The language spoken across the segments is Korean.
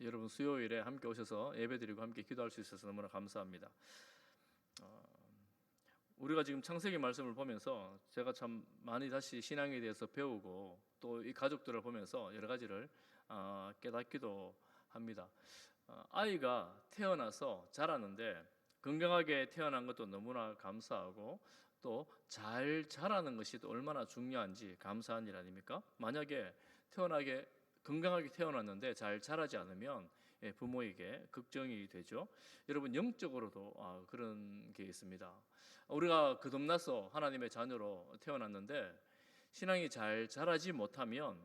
여러분 수요일에 함께 오셔서 예배드리고 함께 기도할 수 있어서 너무나 감사합니다. 우리가 지금 창세기 말씀을 보면서 제가 참 많이 다시 신앙에 대해서 배우고 또 이 가족들을 보면서 여러 가지를 깨닫기도 합니다. 아이가 태어나서 자라는데 건강하게 태어난 것도 너무나 감사하고 또 잘 자라는 것이 또 얼마나 중요한지 감사한 일 아닙니까? 만약에 건강하게 태어났는데 잘 자라지 않으면 부모에게 걱정이 되죠. 여러분 영적으로도 그런 게 있습니다. 우리가 거듭나서 하나님의 자녀로 태어났는데 신앙이 잘 자라지 못하면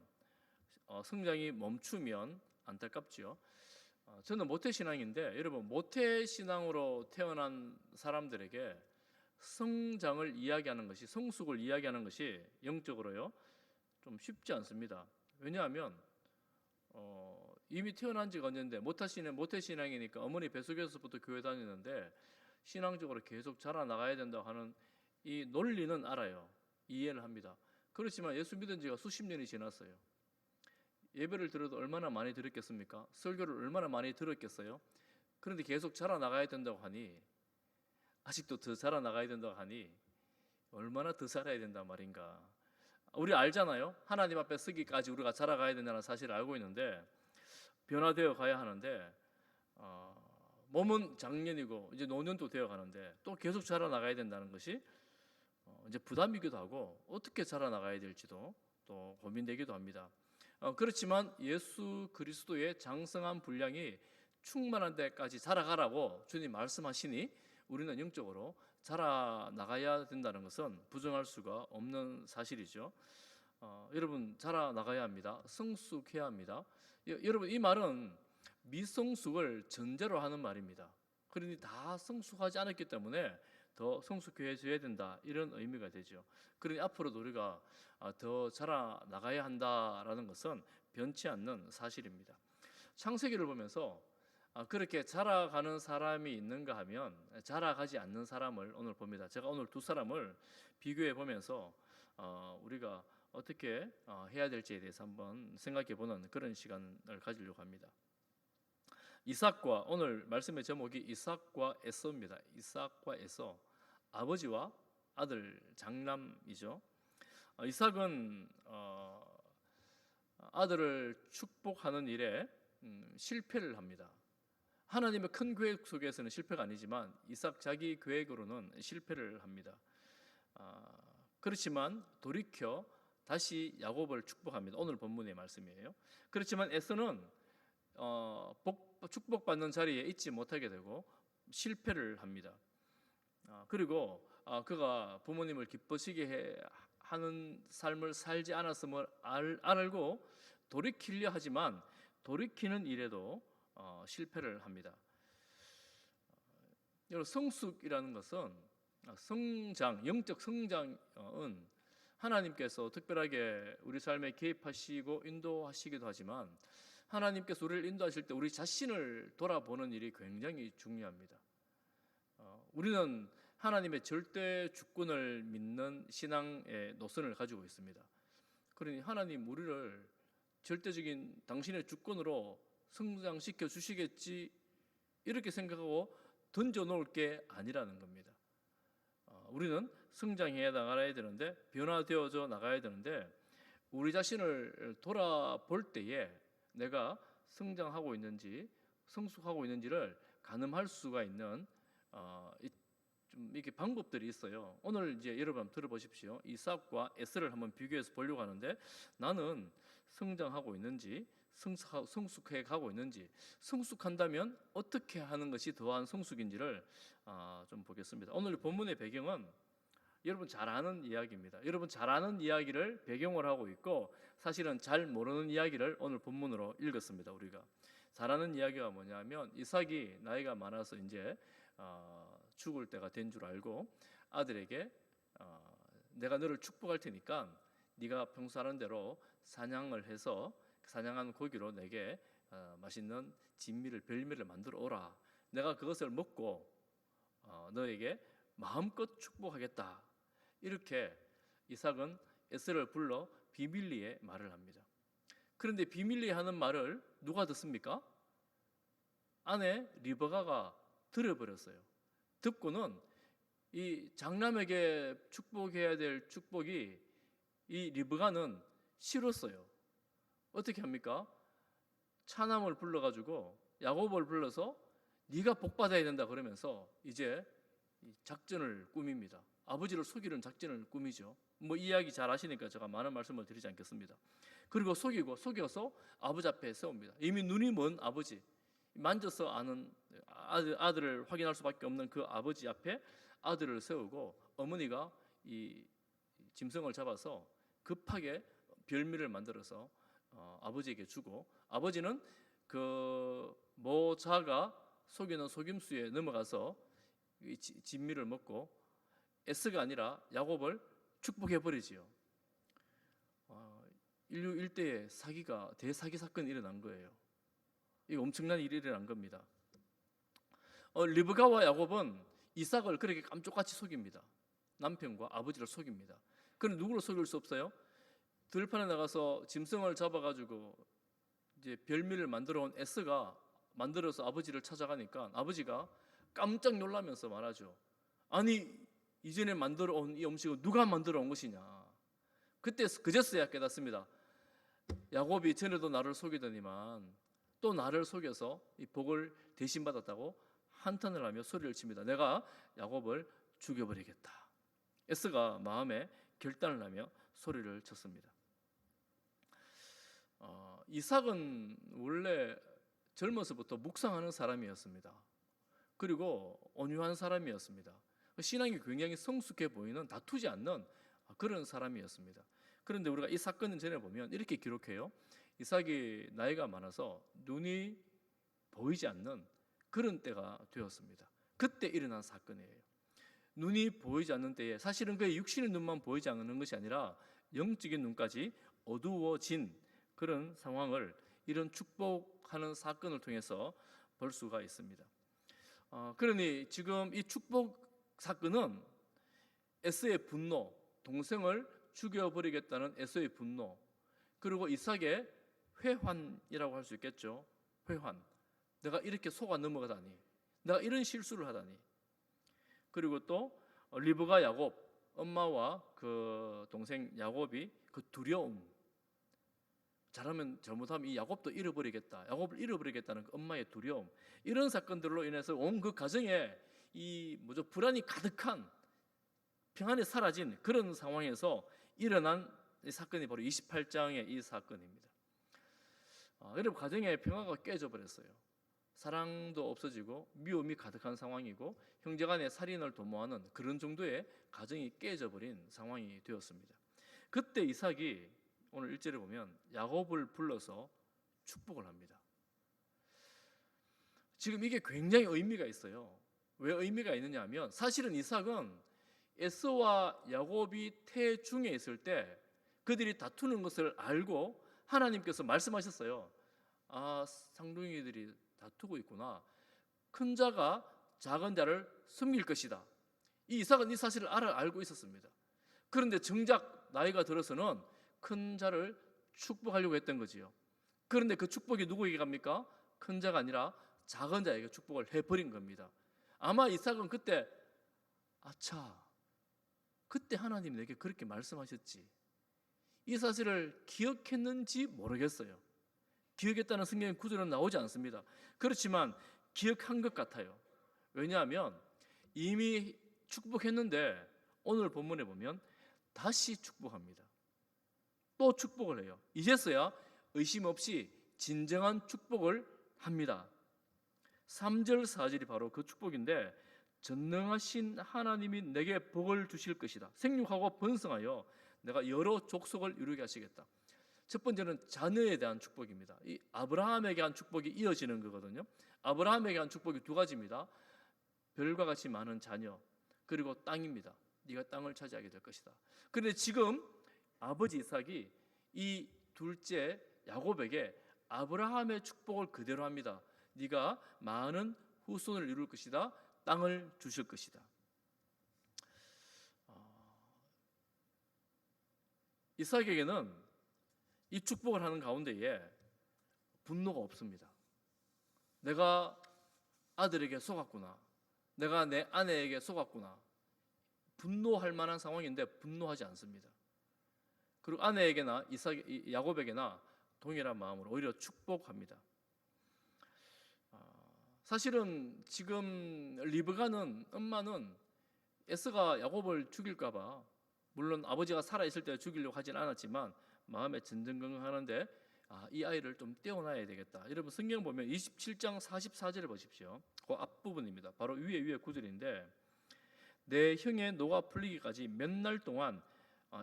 성장이 멈추면 안타깝지요. 저는 모태신앙인데 여러분 모태신앙으로 태어난 사람들에게 성장을 이야기하는 것이 성숙을 이야기하는 것이 영적으로요 좀 쉽지 않습니다. 왜냐하면 이미 태어난 지가 언젠데 모태신앙이니까 어머니 뱃속에서부터 교회 다니는데 신앙적으로 계속 자라나가야 된다고 하는 이 논리는 알아요. 이해를 합니다. 그렇지만 예수 믿은 지가 수십 년이 지났어요. 예배를 들어도 얼마나 많이 들었겠습니까? 설교를 얼마나 많이 들었겠어요? 그런데 계속 자라나가야 된다고 하니 아직도 더 자라나가야 된다고 하니 얼마나 더 자라야 된단 말인가. 우리 알잖아요. 하나님 앞에 서기까지 우리가 자라가야 된다는 사실을 알고 있는데 변화되어 가야 하는데 몸은 장년이고 이제 노년도 되어 가는데 또 계속 자라나가야 된다는 것이 이제 부담이기도 하고 어떻게 자라나가야 될지도 또 고민되기도 합니다. 그렇지만 예수 그리스도의 장성한 분량이 충만한 데까지 자라가라고 주님 말씀하시니 우리는 영적으로 자라나가야 된다는 것은 부정할 수가 없는 사실이죠. 여러분 자라나가야 합니다. 성숙해야 합니다. 여러분 이 말은 미성숙을 전제로 하는 말입니다. 그러니 다 성숙하지 않았기 때문에 더 성숙해져야 된다 이런 의미가 되죠. 그러니 앞으로도 우리가 더 자라나가야 한다라는 것은 변치 않는 사실입니다. 창세기를 보면서 그렇게 자라가는 사람이 있는가 하면 자라가지 않는 사람을 오늘 봅니다. 제가 오늘 두 사람을 비교해 보면서 우리가 어떻게 해야 될지에 대해서 한번 생각해 보는 그런 시간을 가지려고 합니다. 이삭과 오늘 말씀의 제목이 이삭과 에서입니다. 이삭과 에서 아버지와 아들 장남이죠. 이삭은 아들을 축복하는 일에 실패를 합니다. 하나님의 큰 계획 속에서는 실패가 아니지만 이삭 자기 계획으로는 실패를 합니다. 그렇지만 돌이켜 다시 야곱을 축복합니다. 오늘 본문의 말씀이에요. 그렇지만 에서는 축복받는 자리에 있지 못하게 되고 실패를 합니다. 그리고 그가 부모님을 기쁘시게 하는 삶을 살지 않았음을 알고 돌이키려 하지만 돌이키는 일에도 실패를 합니다. 여러분 성숙이라는 것은 영적 성장은 하나님께서 특별하게 우리 삶에 개입하시고 인도하시기도 하지만 하나님께서 우리를 인도하실 때 우리 자신을 돌아보는 일이 굉장히 중요합니다. 우리는 하나님의 절대 주권을 믿는 신앙의 노선을 가지고 있습니다. 그러니 하나님 우리를 절대적인 당신의 주권으로 성장시켜 주시겠지 이렇게 생각하고 던져놓을 게 아니라는 겁니다. 우리는 성장해 나가야 되는데 변화되어져 나가야 되는데 우리 자신을 돌아볼 때에 내가 성장하고 있는지 성숙하고 있는지를 가늠할 수가 있는 좀 이렇게 방법들이 있어요. 오늘 이제 여러분 한번 들어보십시오. 이삭과 에스를 한번 비교해서 보려고 하는데 나는 성장하고 있는지 성숙해 가고 있는지 성숙한다면 어떻게 하는 것이 더한 성숙인지를 좀 보겠습니다. 오늘 본문의 배경은 여러분 잘 아는 이야기입니다. 여러분 잘 아는 이야기를 배경으로 하고 있고 사실은 잘 모르는 이야기를 오늘 본문으로 읽었습니다. 우리가 잘 아는 이야기가 뭐냐면 이삭이 나이가 많아서 이제 죽을 때가 된 줄 알고 아들에게 내가 너를 축복할 테니까 네가 평소 하는 대로 사냥을 해서 사냥한 고기로 내게 맛있는 진미를 별미를 만들어 오라. 내가 그것을 먹고 너에게 마음껏 축복하겠다. 이렇게 이삭은 에스를 불러 비밀리에 말을 합니다. 그런데 비밀리에 하는 말을 누가 듣습니까? 아내 리브가가 들어버렸어요. 듣고는 이 장남에게 축복해야 될 축복이 이 리브가는 싫었어요. 어떻게 합니까? 차남을 불러가지고 야곱을 불러서 네가 복 받아야 된다 그러면서 이제 작전을 꾸밉니다. 아버지를 속이는 작전을 꾸미죠. 뭐 이야기 잘 아시니까 제가 많은 말씀을 드리지 않겠습니다. 그리고 속여서 아버지 앞에 세웁니다. 이미 눈이 먼 아버지, 만져서 아는 아들을 확인할 수밖에 없는 그 아버지 앞에 아들을 세우고 어머니가 이 짐승을 잡아서 급하게 별미를 만들어서 아버지에게 주고, 아버지는 그 모자가 속이는 속임수에 넘어가서 진미를 먹고 에스가 아니라 야곱을 축복해 버리지요. 인류 일대에 사기가 대사기 사건이 일어난 거예요. 이 엄청난 일이 일어난 겁니다. 리브가와 야곱은 이삭을 그렇게 깜짝같이 속입니다. 남편과 아버지를 속입니다. 그럼 누구를 속일 수 없어요? 들판에 나가서 짐승을 잡아가지고 이제 별미를 만들어 온 에스가 만들어서 아버지를 찾아가니까 아버지가 깜짝 놀라면서 말하죠. 아니, 이전에 만들어 온 이 음식을 누가 만들어 온 것이냐. 그제서야 깨닫습니다. 야곱이 전에도 나를 속이더니만 또 나를 속여서 이 복을 대신 받았다고 한탄을 하며 소리를 칩니다. 내가 야곱을 죽여버리겠다. 에스가 마음에 결단을 하며 소리를 쳤습니다. 이삭은 원래 젊어서부터 묵상하는 사람이었습니다. 그리고 온유한 사람이었습니다. 신앙이 굉장히 성숙해 보이는, 다투지 않는 그런 사람이었습니다. 그런데 우리가 이 사건을 전에 보면 이렇게 기록해요. 이삭이 나이가 많아서 눈이 보이지 않는 그런 때가 되었습니다. 그때 일어난 사건이에요. 눈이 보이지 않는 때에 사실은 그의 육신의 눈만 보이지 않는 것이 아니라 영적인 눈까지 어두워진 그런 상황을 이런 축복하는 사건을 통해서 볼 수가 있습니다. 그러니 지금 이 축복 사건은 에서의 분노, 동생을 죽여버리겠다는 에서의 분노, 그리고 이삭의 회환이라고 할 수 있겠죠. 회환. 내가 이렇게 속아 넘어가다니, 내가 이런 실수를 하다니. 그리고 또 리브가 야곱, 엄마와 그 동생 야곱이 그 두려움, 잘하면 잘못하면 이 야곱도 잃어버리겠다, 야곱을 잃어버리겠다는 그 엄마의 두려움, 이런 사건들로 인해서 온 그 가정에 이 불안이 가득한, 평안이 사라진 그런 상황에서 일어난 이 사건이 바로 28장의 이 사건입니다. 여러분, 가정의 평화가 깨져 버렸어요. 사랑도 없어지고 미움이 가득한 상황이고 형제간의 살인을 도모하는 그런 정도의 가정이 깨져버린 상황이 되었습니다. 그때 이삭이 오늘 1절에 보면 야곱을 불러서 축복을 합니다. 지금 이게 굉장히 의미가 있어요. 왜 의미가 있느냐 하면 사실은 이삭은 에서와 야곱이 태중에 있을 때 그들이 다투는 것을 알고 하나님께서 말씀하셨어요. 쌍둥이들이 다투고 있구나. 큰 자가 작은 자를 섬길 것이다. 이 이삭은 이 사실을 알고 있었습니다. 그런데 정작 나이가 들어서는 큰 자를 축복하려고 했던 거지요. 그런데 그 축복이 누구에게 갑니까? 큰 자가 아니라 작은 자에게 축복을 해버린 겁니다. 아마 이삭은 그때 그때 하나님이 내게 그렇게 말씀하셨지, 이 사실을 기억했는지 모르겠어요. 기억했다는 성경 구절은 나오지 않습니다. 그렇지만 기억한 것 같아요. 왜냐하면 이미 축복했는데 오늘 본문에 보면 다시 축복합니다. 또 축복을 해요. 이제서야 의심 없이 진정한 축복을 합니다. 3절 4절이 바로 그 축복인데, 전능하신 하나님이 내게 복을 주실 것이다. 생육하고 번성하여 내가 여러 족속을 이루게 하시겠다. 첫 번째는 자녀에 대한 축복입니다. 이 아브라함에게 한 축복이 이어지는 거거든요. 아브라함에게 한 축복이 두 가지입니다. 별과 같이 많은 자녀, 그리고 땅입니다. 네가 땅을 차지하게 될 것이다. 그런데 지금 아버지 이삭이 이 둘째 야곱에게 아브라함의 축복을 그대로 합니다. 네가 많은 후손을 이룰 것이다. 땅을 주실 것이다. 이삭에게는 이 축복을 하는 가운데에 분노가 없습니다. 내가 아들에게 속았구나. 내가 내 아내에게 속았구나. 분노할 만한 상황인데 분노하지 않습니다. 그리고 아내에게나 야곱에게나 동일한 마음으로 오히려 축복합니다. 사실은 지금 리브가는 엄마는 에서가 야곱을 죽일까봐, 물론 아버지가 살아있을 때 죽이려고 하진 않았지만 마음에 전전긍긍하는데 이 아이를 좀 떼어놔야 되겠다. 여러분 성경 보면 27장 44절을 보십시오. 그 앞부분입니다. 바로 위에 구절인데, 내 형의 노가 풀리기까지 몇 날 동안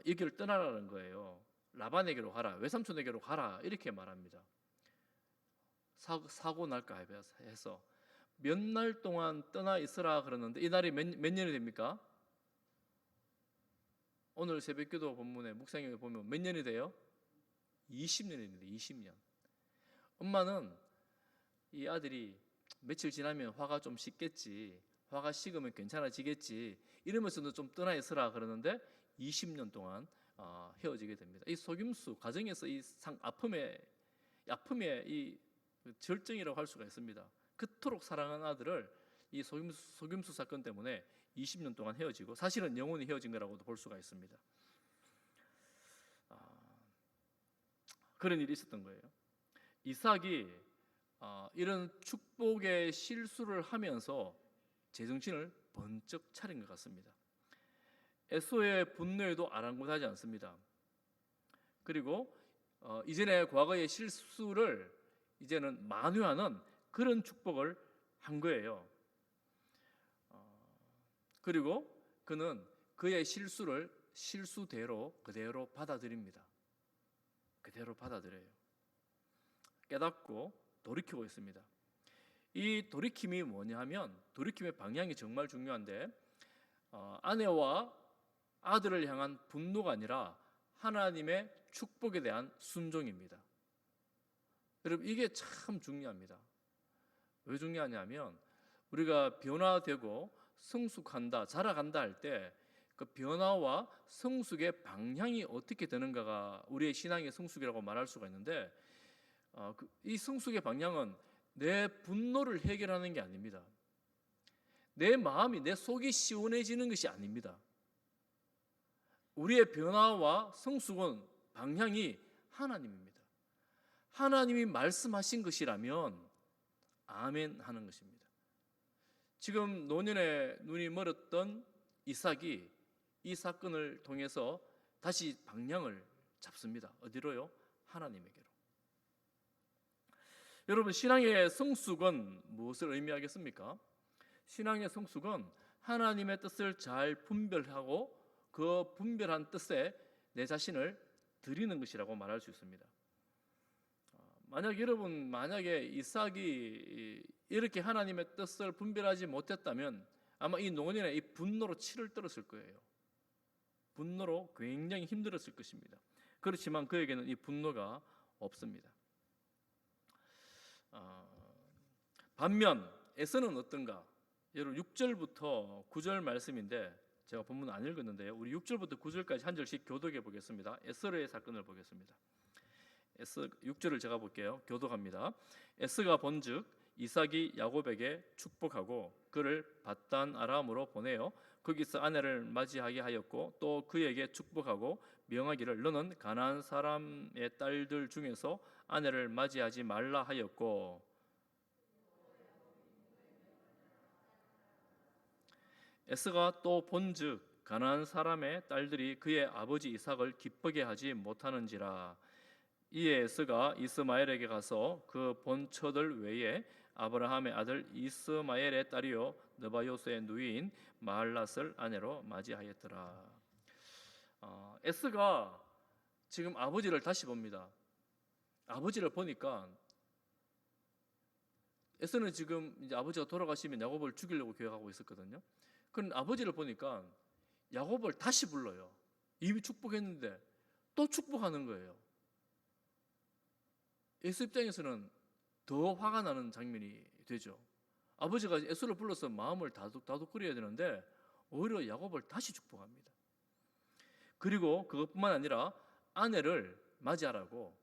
이 길을 떠나라는 거예요. 라반에게로 가라, 외삼촌에게로 가라, 이렇게 말합니다. 사고 날까 해서 몇 날 동안 떠나 있으라 그러는데, 이 날이 몇 년이 됩니까? 오늘 새벽기도 본문에 묵상에 보면 몇 년이 돼요? 20년입니다. 20년. 엄마는 이 아들이 며칠 지나면 화가 좀 식겠지, 화가 식으면 괜찮아지겠지 이러면서도 좀 떠나 있으라 그러는데 20년 동안 헤어지게 됩니다. 이 속임수 가정에서 이 아픔의 이 절정이라고 할 수가 있습니다. 그토록 사랑한 아들을 이 속임수 사건 때문에 20년 동안 헤어지고, 사실은 영원히 헤어진 거라고도 볼 수가 있습니다. 그런 일이 있었던 거예요. 이삭이 이런 축복의 실수를 하면서 제정신을 번쩍 차린 것 같습니다. 에서의 분노에도 아랑곳하지 않습니다. 그리고 이전에 과거의 실수를 이제는 만회하는 그런 축복을 한 거예요. 그리고 그는 그의 실수를 실수대로 그대로 받아들입니다. 그대로 받아들여요. 깨닫고 돌이키고 있습니다. 이 돌이킴이 뭐냐 하면, 돌이킴의 방향이 정말 중요한데, 아내와 아들을 향한 분노가 아니라 하나님의 축복에 대한 순종입니다. 여러분 이게 참 중요합니다. 왜 중요하냐면, 우리가 변화되고 성숙한다, 자라간다 할 때 그 변화와 성숙의 방향이 어떻게 되는가가 우리의 신앙의 성숙이라고 말할 수가 있는데, 이 성숙의 방향은 내 분노를 해결하는 게 아닙니다. 내 마음이, 내 속이 시원해지는 것이 아닙니다. 우리의 변화와 성숙은 방향이 하나님입니다. 하나님이 말씀하신 것이라면 아멘 하는 것입니다. 지금 노년에 눈이 멀었던 이삭이 이 사건을 통해서 다시 방향을 잡습니다. 어디로요? 하나님에게로. 여러분 신앙의 성숙은 무엇을 의미하겠습니까? 신앙의 성숙은 하나님의 뜻을 잘 분별하고 그 분별한 뜻에 내 자신을 드리는 것이라고 말할 수 있습니다. 만약에 이삭이 이렇게 하나님의 뜻을 분별하지 못했다면 아마 이 노년에 이 분노로 치를 떨었을 거예요. 분노로 굉장히 힘들었을 것입니다. 그렇지만 그에게는 이 분노가 없습니다. 반면 에서는 어떤가? 여러분 6절부터 9절 말씀인데, 제가 본문 안 읽었는데요, 우리 6절부터 9절까지 한 절씩 교독해 보겠습니다. 에서의 사건을 보겠습니다. 에서 6절을 제가 볼게요. 교독합니다. 에서가 본즉 이삭이 야곱에게 축복하고 그를 밧단 아람으로 보내어 거기서 아내를 맞이하게 하였고, 또 그에게 축복하고 명하기를 너는 가나안 사람의 딸들 중에서 아내를 맞이하지 말라 하였고, 에서가 또 본즉 가나안 사람의 딸들이 그의 아버지 이삭을 기쁘게 하지 못하는지라. 이에 에서가 이스마엘에게 가서 그 본처들 외에 아브라함의 아들 이스마엘의 딸이요 느바요스의 누이인 마할랏을 아내로 맞이하였더라. 에서가 지금 아버지를 다시 봅니다. 아버지를 보니까 에서는 지금 이제 아버지가 돌아가시면 야곱을 죽이려고 계획하고 있었거든요. 그럼 아버지를 보니까 야곱을 다시 불러요. 이미 축복했는데 또 축복하는 거예요. 에서 입장에서는 더 화가 나는 장면이 되죠. 아버지가 에서를 불러서 마음을 다독거려야 되는데 오히려 야곱을 다시 축복합니다. 그리고 그것뿐만 아니라 아내를 맞이하라고,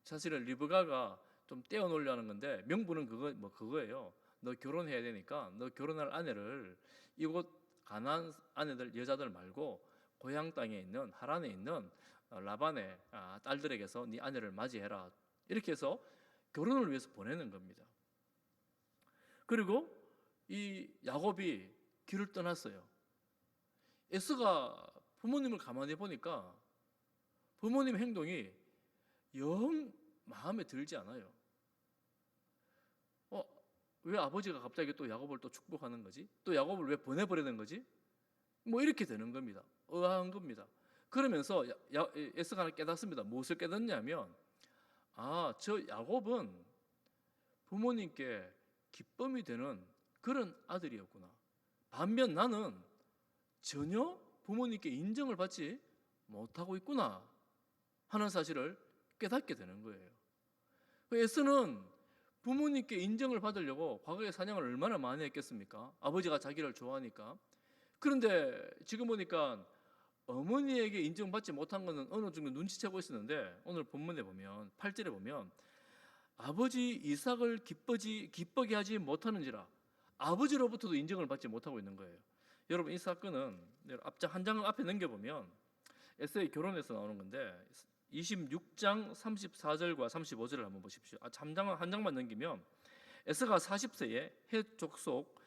사실은 리브가가 좀 떼어놓으려는 건데 명분은 그거예요. 너 결혼해야 되니까 너 결혼할 아내를 이곳 가나안 아내들 여자들 말고 고향 땅에 있는 하란에 있는 라반의 딸들에게서 네 아내를 맞이해라. 이렇게 해서 결혼을 위해서 보내는 겁니다. 그리고 이 야곱이 길을 떠났어요. 에스가 부모님을 가만히 보니까 부모님 행동이 영 마음에 들지 않아요. 왜 아버지가 갑자기 또 야곱을 또 축복하는 거지? 또 야곱을 왜 보내버리는 거지? 뭐 이렇게 되는 겁니다. 의아한 겁니다. 그러면서 에스가 깨닫습니다. 무엇을 깨닫냐면 저 야곱은 부모님께 기쁨이 되는 그런 아들이었구나. 반면 나는 전혀 부모님께 인정을 받지 못하고 있구나 하는 사실을 깨닫게 되는 거예요. 에스는 부모님께 인정을 받으려고 과거에 사냥을 얼마나 많이 했겠습니까? 아버지가 자기를 좋아하니까. 그런데 지금 보니까 어머니에게 인정받지 못한 것은 어느 정도 눈치채고 있었는데 오늘 본문에 보면 8절에 보면 아버지 이삭을 기쁘게 하지 못하는지라 아버지로부터도 인정을 받지 못하고 있는 거예요. 여러분 이 사건은 앞장 한 장을 앞에 넘겨보면 에스의 결혼에서 나오는 건데 26장 34절과 35절을 한번 보십시오. 한 장만 넘기면 에스가 40세에 헷 족속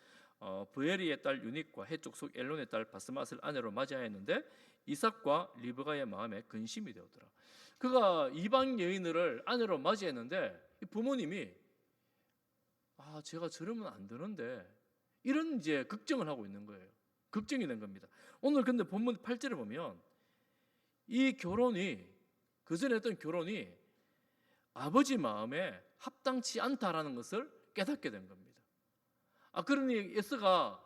브에리의 딸 유닉과 헷 족속 엘론의 딸 바스맛을 아내로 맞이하였는데 이삭과 리브가의 마음에 근심이 되었더라. 그가 이방 여인을 아내로 맞이했는데 부모님이 제가 저러면 안 되는데 이런 이제 걱정을 하고 있는 거예요. 걱정이 된 겁니다. 오늘 근데 본문 8절에 보면 이 결혼이 그전에 했던 결혼이 아버지 마음에 합당치 않다라는 것을 깨닫게 된 겁니다. 그러니 에스가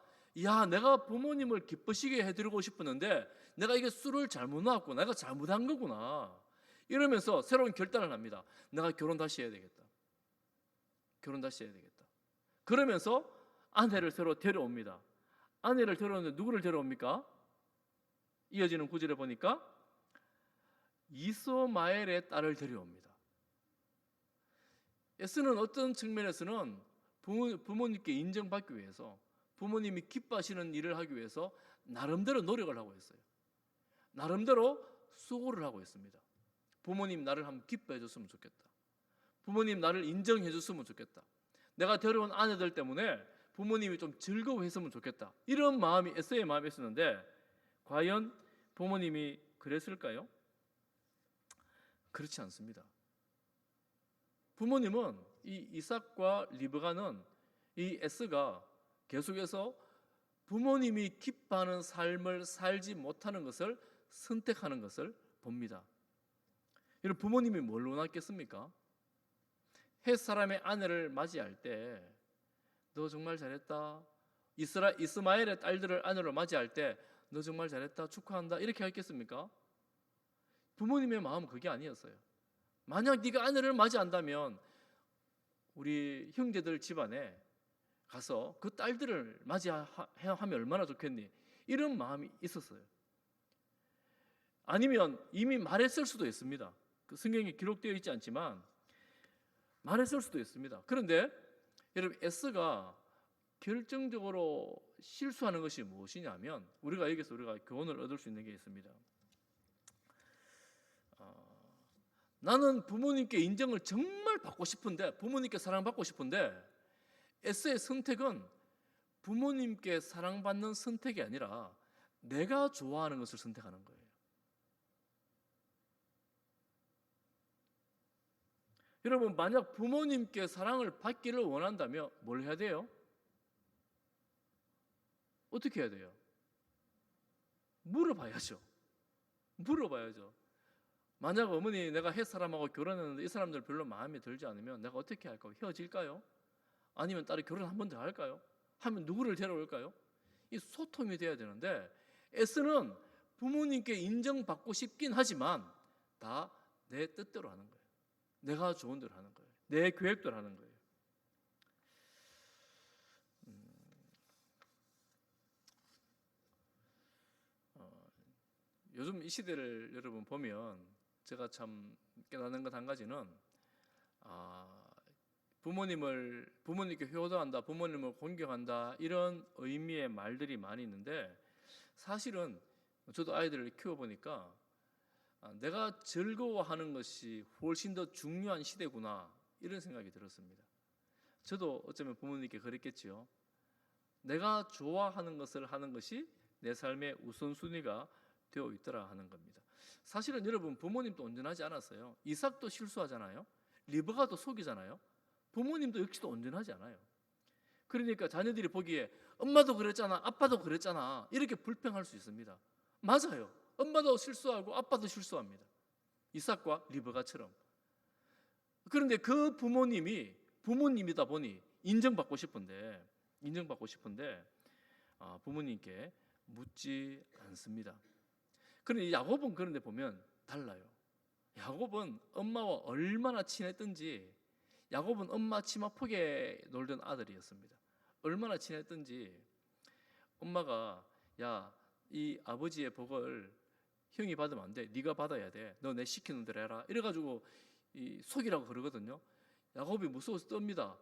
내가 부모님을 기쁘시게 해드리고 싶었는데 내가 이게 술을 잘못 놨구나, 내가 잘못한 거구나 이러면서 새로운 결단을 합니다. 내가 결혼 다시 해야 되겠다. 결혼 다시 해야 되겠다. 그러면서 아내를 새로 데려옵니다. 아내를 데려오는데 누구를 데려옵니까? 이어지는 구절에 보니까 이스마엘의 딸을 데려옵니다. 에스는 어떤 측면에서는 부모님께 인정받기 위해서 부모님이 기뻐하시는 일을 하기 위해서 나름대로 노력을 하고 있어요. 나름대로 수고를 하고 있습니다. 부모님 나를 한번 기뻐해 줬으면 좋겠다. 부모님 나를 인정해 줬으면 좋겠다. 내가 데려온 아내들 때문에 부모님이 좀 즐거워했으면 좋겠다. 이런 마음이 에스의 마음에 있었는데 과연 부모님이 그랬을까요? 그렇지 않습니다. 부모님은 이 이삭과 리브가는 이 에스가 계속해서 부모님이 기뻐하는 삶을 살지 못하는 것을 선택하는 것을 봅니다. 여러분 부모님이 뭘 원했겠습니까? 헷 사람의 아내를 맞이할 때 너 정말 잘했다. 이스마엘의 딸들을 아내로 맞이할 때 너 정말 잘했다. 축하한다. 이렇게 했겠습니까? 부모님의 마음은 그게 아니었어요. 만약 네가 아내를 맞이한다면 우리 형제들 집안에 가서 그 딸들을 맞이하면 얼마나 좋겠니? 이런 마음이 있었어요. 아니면 이미 말했을 수도 있습니다. 그 성경에 기록되어 있지 않지만 말했을 수도 있습니다. 그런데 여러분 에스가 결정적으로 실수하는 것이 무엇이냐면 여기서 우리가 교훈을 얻을 수 있는 게 있습니다. 나는 부모님께 인정을 정말 받고 싶은데 부모님께 사랑받고 싶은데 에스의 선택은 부모님께 사랑받는 선택이 아니라 내가 좋아하는 것을 선택하는 거예요. 여러분 만약 부모님께 사랑을 받기를 원한다면 뭘 해야 돼요? 어떻게 해야 돼요? 물어봐야죠. 만약 어머니 내가 헷 사람하고 결혼했는데 이 사람들 별로 마음에 들지 않으면 내가 어떻게 할까요? 헤어질까요? 아니면 딸이 결혼 한 번 더 할까요? 하면 누구를 데려올까요? 이 소통이 돼야 되는데 에스는 부모님께 인정받고 싶긴 하지만 다 내 뜻대로 하는 거예요. 내가 좋은 대로 하는 거예요. 내 계획대로 하는 거예요. 요즘 이 시대를 여러분 보면 제가 참 깨닫는 것 한 가지는 부모님께 효도한다, 부모님을 공경한다, 이런 의미의 말들이 많이 있는데, 사실은 저도 아이들을 키워보니까 내가 즐거워하는 것이 훨씬 더 중요한 시대구나, 이런 생각이 들었습니다. 저도 어쩌면 부모님께 그랬겠지요. 내가 좋아하는 것을 하는 것이 내 삶의 우선순위가 되어 있더라 하는 겁니다. 사실은 여러분, 부모님도 온전하지 않았어요. 이삭도 실수하잖아요. 리브가도 속이잖아요. 부모님도 역시도 온전하지 않아요. 그러니까 자녀들이 보기에 엄마도 그랬잖아, 아빠도 그랬잖아, 이렇게 불평할 수 있습니다. 맞아요. 엄마도 실수하고 아빠도 실수합니다. 이삭과 리브가처럼. 그런데 그 부모님이다 보니 인정받고 싶은데 부모님께 묻지 않습니다. 그런데 야곱은 그런데 보면 달라요. 야곱은 엄마와 얼마나 친했던지, 야곱은 엄마 치마 폭에 놀던 아들이었습니다. 얼마나 친했던지 엄마가 야, 이 아버지의 복을 형이 받으면 안 돼, 네가 받아야 돼, 너 내 시키는 대로 해라, 이래가지고 이 속이라고 그러거든요. 야곱이 무서워서 떱니다.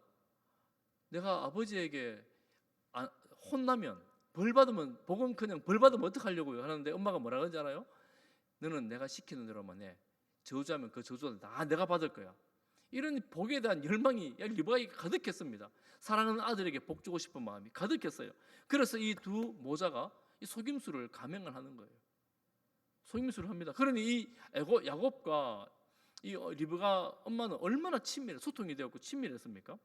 내가 아버지에게 혼나면, 벌 받으면, 복은커녕 벌 받으면 어떡하려고요 하는데 엄마가 뭐라 그러는지 알아요? 너는 내가 시키는 대로만 해. 저주하면 그 저주는 다 내가 받을 거야. 이런 복에 대한 열망이 리브가에게 가득했습니다. 사랑하는 아들에게 복 주고 싶은 마음이 가득했어요. 그래서 이 두 모자가 이 속임수를 감행을 하는 거예요. 속임수를 합니다. 그러니 이 야곱과 이 리브가 엄마는 얼마나 소통이 되었고 친밀했습니까?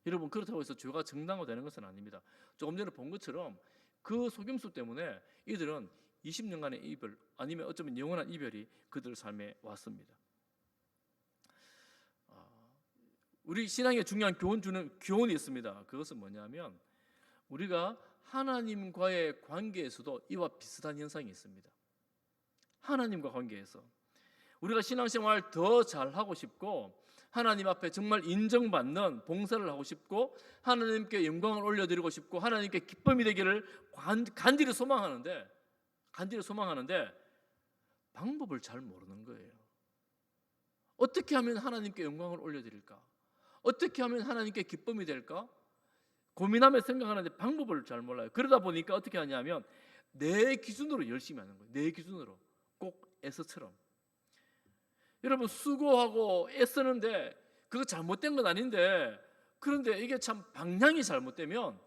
여러분, 그렇다고 해서 죄가 정당화되는 것은 아닙니다. 조금 전에 본 것처럼 그 속임수 때문에 이들은 20년간의 이별, 아니면 어쩌면 영원한 이별이 그들 삶에 왔습니다. 우리 신앙에 중요한 교훈이 있습니다. 그것은 뭐냐면 우리가 하나님과의 관계에서도 이와 비슷한 현상이 있습니다. 하나님과 관계에서 우리가 신앙생활 더 잘하고 싶고, 하나님 앞에 정말 인정받는 봉사를 하고 싶고, 하나님께 영광을 올려드리고 싶고, 하나님께 기쁨이 되기를 간절히 소망하는데 방법을 잘 모르는 거예요. 어떻게 하면 하나님께 영광을 올려드릴까? 어떻게 하면 하나님께 기쁨이 될까? 고민하며 생각하는데 방법을 잘 몰라요. 그러다 보니까 어떻게 하냐면 내 기준으로 열심히 하는 거예요. 내 기준으로, 꼭 에서처럼. 여러분, 수고하고 애쓰는데 그거 잘못된 건 아닌데, 그런데 이게 참 방향이 잘못되면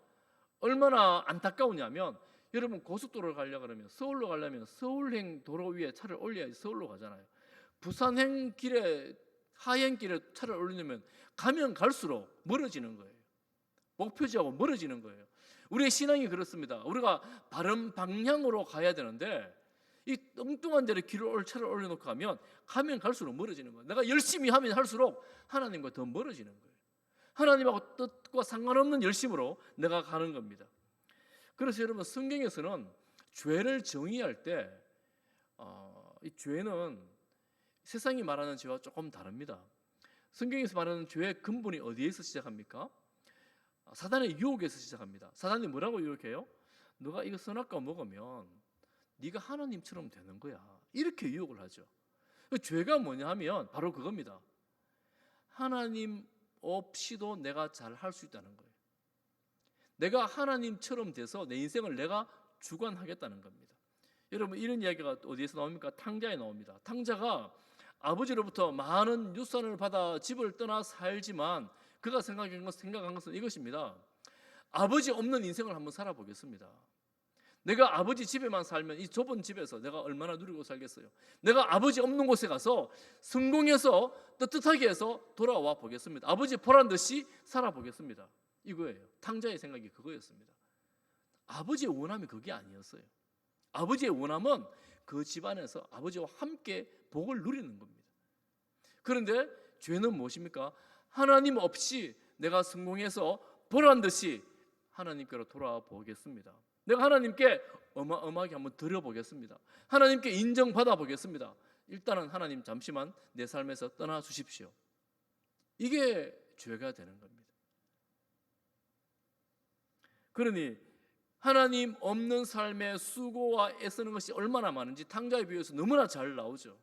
얼마나 안타까우냐면, 여러분 고속도로를 가려고 그러면, 서울로 가려면 서울행 도로 위에 차를 올려야지 서울로 가잖아요. 부산행 길에, 하행길에 차를 올리면 가면 갈수록 멀어지는 거예요. 목표지하고 멀어지는 거예요. 우리의 신앙이 그렇습니다. 우리가 바른 방향으로 가야 되는데 이 엉뚱한 데로 차를 올려놓고 가면 갈수록 멀어지는 거예요. 내가 열심히 하면 할수록 하나님과 더 멀어지는 거예요. 하나님하고 뜻과 상관없는 열심으로 내가 가는 겁니다. 그래서 여러분, 성경에서는 죄를 정의할 때 이 죄는 세상이 말하는 죄와 조금 다릅니다. 성경에서 말하는 죄의 근본이 어디에서 시작합니까? 사단의 유혹에서 시작합니다. 사단이 뭐라고 유혹해요? 너가 이거 선악과 먹으면 네가 하나님처럼 되는 거야, 이렇게 유혹을 하죠. 죄가 뭐냐 하면 바로 그겁니다. 하나님 없이도 내가 잘 할 수 있다는 거예요. 내가 하나님처럼 돼서 내 인생을 내가 주관하겠다는 겁니다. 여러분, 이런 이야기가 어디에서 나옵니까? 탕자에 나옵니다. 탕자가 아버지로부터 많은 유산을 받아 집을 떠나 살지만 그가 생각한 것은 이것입니다. 아버지 없는 인생을 한번 살아보겠습니다. 내가 아버지 집에만 살면 이 좁은 집에서 내가 얼마나 누리고 살겠어요. 내가 아버지 없는 곳에 가서 성공해서 떳떳하게 해서 돌아와 보겠습니다. 아버지 보란 듯이 살아보겠습니다. 이거예요. 탕자의 생각이 그거였습니다. 아버지의 원함이 그게 아니었어요. 아버지의 원함은 그 집안에서 아버지와 함께 복을 누리는 겁니다. 그런데 죄는 무엇입니까? 하나님 없이 내가 성공해서 보란 듯이 하나님께로 돌아와 보겠습니다. 내가 하나님께 어마어마하게 한번 드려보겠습니다. 하나님께 인정받아 보겠습니다. 일단은 하나님 잠시만 내 삶에서 떠나 주십시오. 이게 죄가 되는 겁니다. 그러니 하나님 없는 삶의 수고와 애쓰는 것이 얼마나 많은지 탕자에 비해서 너무나 잘 나오죠.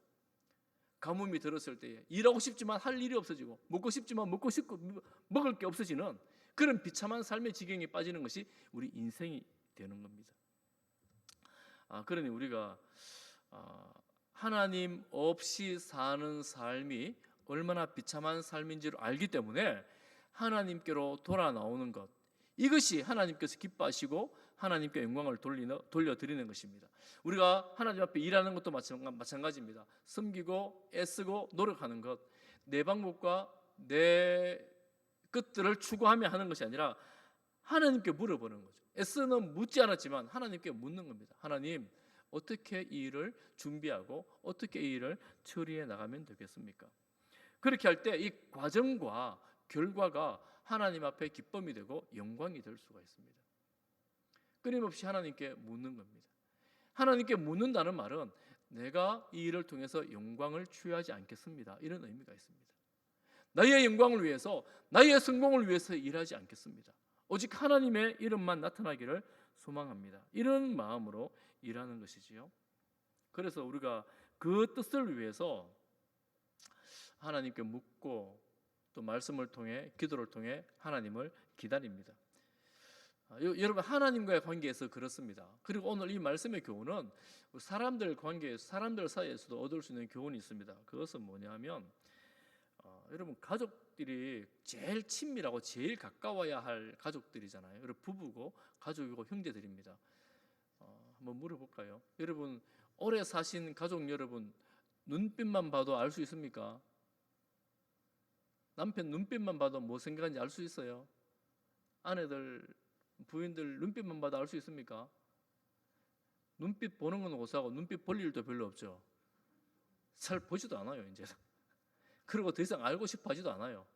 가뭄이 들었을 때에 일하고 싶지만 할 일이 없어지고 먹고 싶지만 먹고 싶고 먹을 게 없어지는 그런 비참한 삶의 지경에 빠지는 것이 우리 인생이 되는 겁니다. 그러니 우리가 하나님 없이 사는 삶이 얼마나 비참한 삶인지를 알기 때문에 하나님께로 돌아 나오는 것, 이것이 하나님께서 기뻐하시고 하나님께 영광을 돌려드리는 것입니다. 우리가 하나님 앞에 일하는 것도 마찬가지입니다. 섬기고 애쓰고 노력하는 것, 내 방법과 내 것들을 추구하며 하는 것이 아니라 하나님께 물어보는 거죠. 애쓰는 묻지 않았지만 하나님께 묻는 겁니다. 하나님, 어떻게 이 일을 준비하고 어떻게 이 일을 처리해 나가면 되겠습니까? 그렇게 할 때 이 과정과 결과가 하나님 앞에 기쁨이 되고 영광이 될 수가 있습니다. 끊임없이 하나님께 묻는 겁니다. 하나님께 묻는다는 말은 내가 이 일을 통해서 영광을 취하지 않겠습니다, 이런 의미가 있습니다. 나의 영광을 위해서, 나의 성공을 위해서 일하지 않겠습니다. 오직 하나님의 이름만 나타나기를 소망합니다. 이런 마음으로 일하는 것이지요. 그래서 우리가 그 뜻을 위해서 하나님께 묻고 또 말씀을 통해, 기도를 통해 하나님을 기다립니다. 여러분, 하나님과의 관계에서 그렇습니다. 그리고 오늘 이 말씀의 교훈은 사람들 관계에서, 사람들 사이에서도 얻을 수 있는 교훈이 있습니다. 그것은 뭐냐면 여러분, 가족들이 제일 친밀하고 제일 가까워야 할 가족들이잖아요. 여러분, 부부고 가족이고 형제들입니다. 한번 물어볼까요? 여러분, 오래 사신 가족 여러분, 눈빛만 봐도 알 수 있습니까? 남편 눈빛만 봐도 뭐 생각하는지 알 수 있어요? 아내들, 부인들 눈빛만 봐도 알 수 있습니까? 눈빛 보는 건 고사하고 눈빛 볼 일도 별로 없죠. 잘 보지도 않아요, 이제. 그리고 더 이상 알고 싶어 하지도 않아요.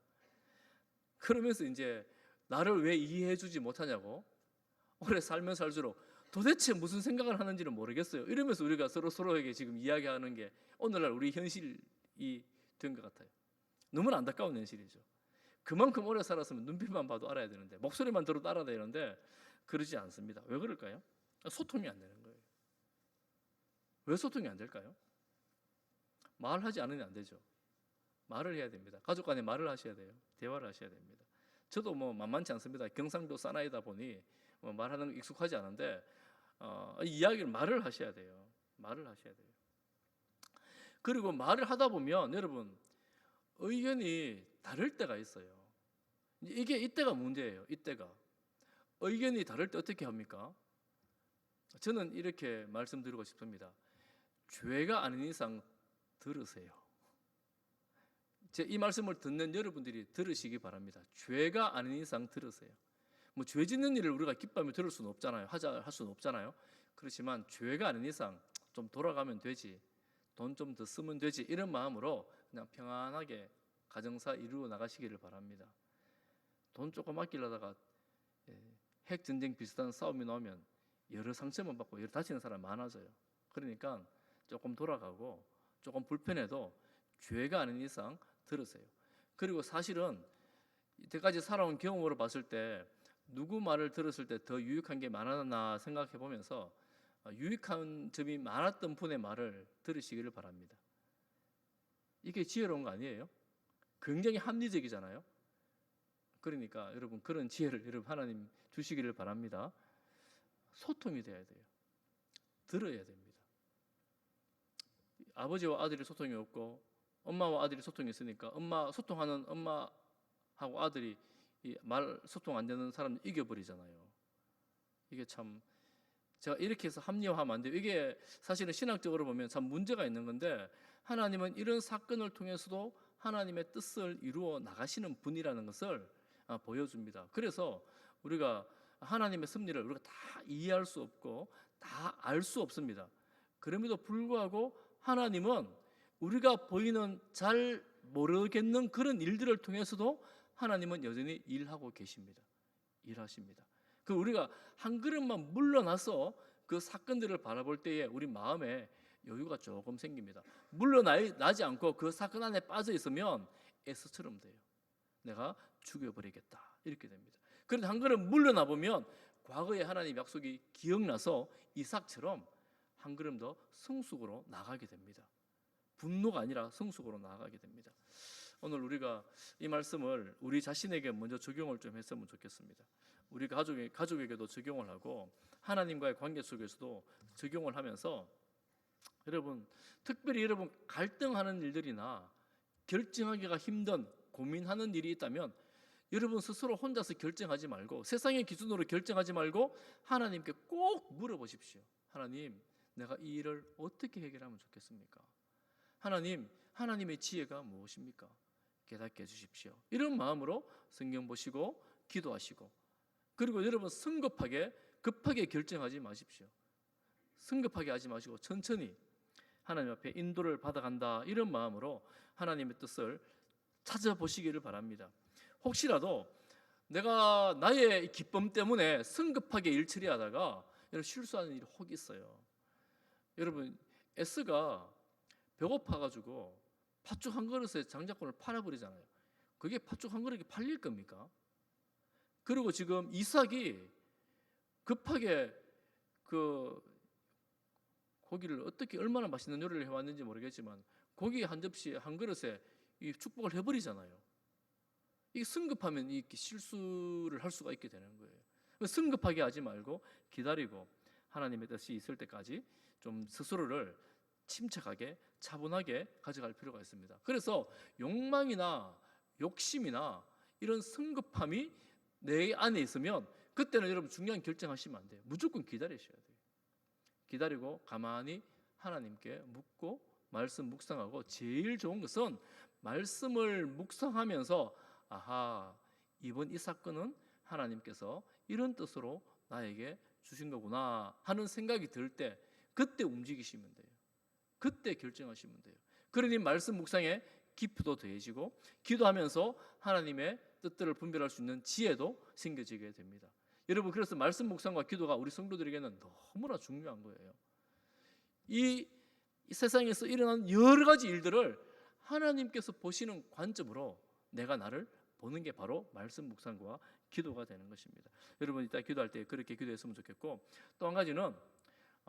그러면서 이제 나를 왜 이해해 주지 못하냐고, 오래 살면 살수록 도대체 무슨 생각을 하는지는 모르겠어요, 이러면서 우리가 서로에게 지금 이야기하는 게 오늘날 우리 현실이 된 것 같아요. 너무나 안타까운 현실이죠. 그만큼 오래 살았으면 눈빛만 봐도 알아야 되는데, 목소리만 들어도 알아야 되는데 그러지 않습니다. 왜 그럴까요? 소통이 안 되는 거예요. 왜 소통이 안 될까요? 말하지 않으면 안 되죠. 말을 해야 됩니다. 가족 간에 말을 하셔야 돼요. 대화를 하셔야 됩니다. 저도 뭐 만만치 않습니다. 경상도 사나이다 보니 말하는 거 익숙하지 않은데 이야기를 말을 하셔야 돼요. 말을 하셔야 돼요. 그리고 말을 하다 보면 여러분, 의견이 다를 때가 있어요. 이때가 문제예요. 이때가 의견이 다를 때 어떻게 합니까? 저는 이렇게 말씀드리고 싶습니다. 죄가 아닌 이상 들으세요. 제 이 말씀을 듣는 여러분들이 들으시기 바랍니다. 죄가 아닌 이상 들으세요. 뭐 죄 짓는 일을 우리가 기뻐하며 들을 수는 없잖아요. 할 수는 없잖아요. 그렇지만 죄가 아닌 이상 좀 돌아가면 되지, 돈 좀 더 쓰면 되지, 이런 마음으로 그냥 평안하게 가정사 이루어 나가시기를 바랍니다. 돈 조금 아끼려다가 핵전쟁 비슷한 싸움이 나오면 여러 상처만 받고 여러 다치는 사람 많아져요. 그러니까 조금 돌아가고 조금 불편해도 죄가 아닌 이상 들으세요. 그리고 사실은 이때까지 살아온 경험으로 봤을 때 누구 말을 들었을 때 더 유익한 게 많았나 생각해 보면서 유익한 점이 많았던 분의 말을 들으시기를 바랍니다. 이게 지혜로운 거 아니에요? 굉장히 합리적이잖아요. 그러니까 여러분, 그런 지혜를 여러분 하나님 주시기를 바랍니다. 소통이 돼야 돼요. 들어야 됩니다. 아버지와 아들이 소통이 없고 엄마와 아들이 소통이 있으니까 소통하는 엄마하고 아들이 말 소통 안 되는 사람 이겨버리잖아요. 이게 참, 제가 이렇게 해서 합리화하면 안 돼요. 이게 사실은 신학적으로 보면 참 문제가 있는 건데, 하나님은 이런 사건을 통해서도 하나님의 뜻을 이루어 나가시는 분이라는 것을 보여줍니다. 그래서 우리가 하나님의 섭리를 우리가 다 이해할 수 없고 다 알 수 없습니다. 그럼에도 불구하고 하나님은 우리가 보이는 잘 모르겠는 그런 일들을 통해서도 하나님은 여전히 일하고 계십니다. 일하십니다. 그 우리가 한 걸음만 물러나서 그 사건들을 바라볼 때에 우리 마음에 여유가 조금 생깁니다. 물러나지 않고 그 사건 안에 빠져 있으면 에스처럼 돼요. 내가 죽여버리겠다, 이렇게 됩니다. 그런데 한 걸음 물러나 보면 과거의 하나님 약속이 기억나서 이삭처럼 한 걸음 더 성숙으로 나가게 됩니다. 분노가 아니라 성숙으로 나아가게 됩니다. 오늘 우리가 이 말씀을 우리 자신에게 먼저 적용을 좀 했으면 좋겠습니다. 우리 가족에게도 적용을 하고 하나님과의 관계 속에서도 적용을 하면서 여러분, 특별히 여러분 갈등하는 일들이나 결정하기가 힘든 고민하는 일이 있다면 여러분 스스로 혼자서 결정하지 말고 세상의 기준으로 결정하지 말고 하나님께 꼭 물어보십시오. 하나님, 내가 이 일을 어떻게 해결하면 좋겠습니까? 하나님, 하나님의 지혜가 무엇입니까? 깨닫게 해주십시오. 이런 마음으로 성경 보시고 기도하시고, 그리고 여러분 급하게 결정하지 마십시오. 성급하게 하지 마시고 천천히 하나님 앞에 인도를 받아간다, 이런 마음으로 하나님의 뜻을 찾아보시기를 바랍니다. 혹시라도 내가 나의 기쁨 때문에 성급하게 일 처리하다가 실수하는 일이 혹 있어요. 여러분, S가 배고파가지고 팥죽 한 그릇에 장자권을 팔아버리잖아요. 그게 팥죽 한 그릇이 팔릴 겁니까? 그리고 지금 이삭이 급하게 그 고기를 어떻게 얼마나 맛있는 요리를 해왔는지 모르겠지만 고기 한 접시 한 그릇에 이 축복을 해버리잖아요. 이 성급하면 이렇게 실수를 할 수가 있게 되는 거예요. 성급하게 하지 말고 기다리고 하나님의 뜻이 있을 때까지 좀 스스로를 침착하게 차분하게 가져갈 필요가 있습니다. 그래서 욕망이나 욕심이나 이런 성급함이 내 안에 있으면 그때는 여러분 중요한 결정하시면 안 돼요. 무조건 기다리셔야 돼요. 기다리고 가만히 하나님께 묻고 말씀 묵상하고, 제일 좋은 것은 말씀을 묵상하면서 아하, 이번 이 사건은 하나님께서 이런 뜻으로 나에게 주신 거구나 하는 생각이 들 때 그때 움직이시면 돼요. 그때 결정하시면 돼요. 그러니 말씀 묵상에 깊이도 더해지고 기도하면서 하나님의 뜻들을 분별할 수 있는 지혜도 생겨지게 됩니다. 여러분, 그래서 말씀 묵상과 기도가 우리 성도들에게는 너무나 중요한 거예요. 이 세상에서 일어나는 여러 가지 일들을 하나님께서 보시는 관점으로 내가 나를 보는 게 바로 말씀 묵상과 기도가 되는 것입니다. 여러분, 이따 기도할 때 그렇게 기도했으면 좋겠고, 또 한 가지는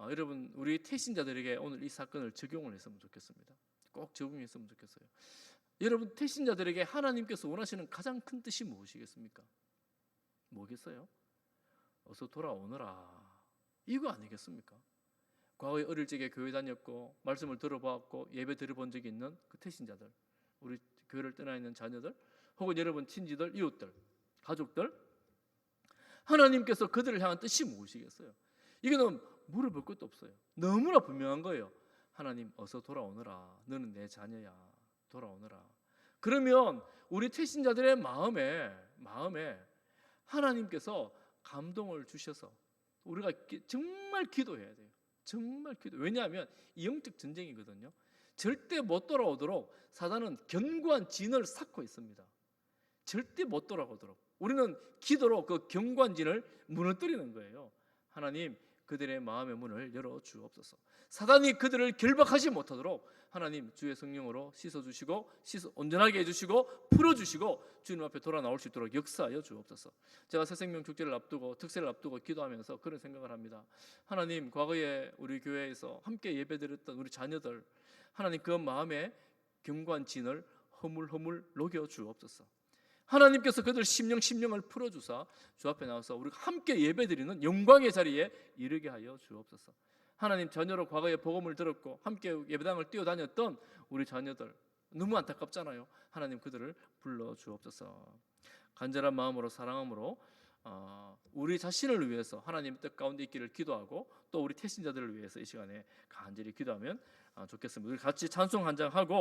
여러분, 우리 태신자들에게 오늘 이 사건을 적용을 했으면 좋겠습니다. 꼭 적용했으면 좋겠어요. 여러분, 태신자들에게 하나님께서 원하시는 가장 큰 뜻이 무엇이겠습니까? 뭐겠어요? 어서 돌아오너라, 이거 아니겠습니까? 과거에 어릴 적에 교회 다녔고 말씀을 들어보았고 예배 드려본 적이 있는 그 태신자들, 우리 교회를 떠나 있는 자녀들, 혹은 여러분 친지들, 이웃들, 가족들, 하나님께서 그들을 향한 뜻이 무엇이겠어요? 이거는 물어볼 것도 없어요. 너무나 분명한 거예요. 하나님, 어서 돌아오너라. 너는 내 자녀야. 돌아오너라. 그러면 우리 태신자들의 마음에 하나님께서 감동을 주셔서 우리가 정말 기도해야 돼요. 정말 기도. 왜냐하면 이 영적 전쟁이거든요. 절대 못 돌아오도록 사단은 견고한 진을 쌓고 있습니다. 절대 못 돌아오도록 우리는 기도로 그 견고한 진을 무너뜨리는 거예요. 하나님, 그들의 마음의 문을 열어 주옵소서. 사단이 그들을 결박하지 못하도록 하나님 주의 성령으로 씻어주시고 온전하게 해주시고 풀어주시고 주님 앞에 돌아 나올 수 있도록 역사하여 주옵소서. 제가 새생명 축제를 앞두고 특세를 앞두고 기도하면서 그런 생각을 합니다. 하나님, 과거에 우리 교회에서 함께 예배드렸던 우리 자녀들, 하나님 그 마음의 견고한 진을 허물허물 녹여 주옵소서. 하나님께서 그들 심령을 풀어주사 주 앞에 나와서 우리가 함께 예배드리는 영광의 자리에 이르게 하여 주옵소서. 하나님, 자녀로 과거에 복음을 들었고 함께 예배당을 뛰어다녔던 우리 자녀들 너무 안타깝잖아요. 하나님, 그들을 불러 주옵소서. 간절한 마음으로 사랑함으로 우리 자신을 위해서 하나님의 뜻 가운데 있기를 기도하고, 또 우리 태신자들을 위해서 이 시간에 간절히 기도하면 좋겠습니다. 우리 같이 찬송 한 장 하고